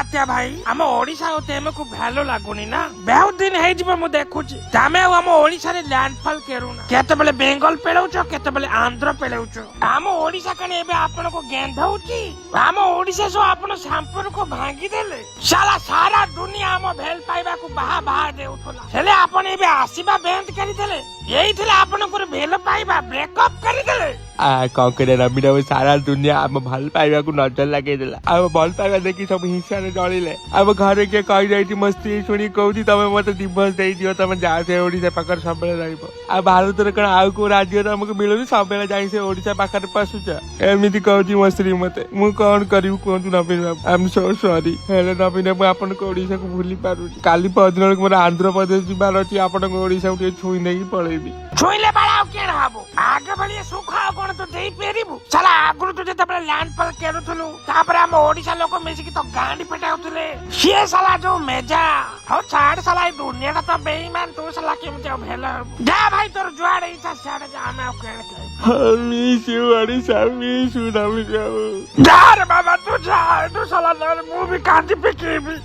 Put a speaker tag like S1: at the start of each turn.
S1: तात्या भाई आम ओडिशा तुमको भलो लगुनि ना बहुत दिन है मु देखुची तमे आम ओडिशा रे लैंडफॉल करूना केतबेले बेंगल पेलौछ केतबेले आंध्र पेलौछ आम ओडिशा कने एबे आपन को गेंधौची आम ओडिशा सो आपन संपर्क को भांगी देले साला सारा दुनिया आम भेल पाइबा को बाहा बाहा देउथला हेले आपन एबे आसीबा बेंद करि देले यही थिले आपन को भेल पाइबा ब्रेकअप करि देले
S2: कौन करे रवि सारा दुनिया आम भल पाइबा को नजर लगे देला आम भल पाइबा देखी सब हिंसा ने डरिले आम घरे के कहि जाई मो स्त्री सुनी कहूची तमे मते डिवोर्स देई दियो तमे जा से ओडिशा पाकर सबले रहइबो आ भारत रे कण आउ को राज्य रे हमके मिलुनी सबले जाई से ओडिशा पाकर पसुच एमिति कहूची मो स्त्री मते मु कोन करिउ कोंतु नबीन आई एम सो सॉरी हेले नबीन मु आपन को ओडिशा को भूली पारु काली पदिन मोर आंध्र प्रदेश जिबार अछि आपन को ओडिशा के छुई नै पळेबी
S1: छुईले बाळाओ केन हाबो आगे बलिए सुखा कोन तो देई पेरिबु साला आगुरु तो जतबे लैंडफॉल केरुथलु तापरे हम ओडिशा लोक मिसी की तो गांडी पेटाउथले से साला जो मेजा हो छाड़ साला ई दुनिया का तो बेईमान तू साला केमते भेला जा भाई तोर जुआड़ इच्छा छाड़ जा हम केन के
S2: miss you Odisha miss you नबीन
S1: जा रे बाबा तू जा तू साला मु भी कांदी पे केबी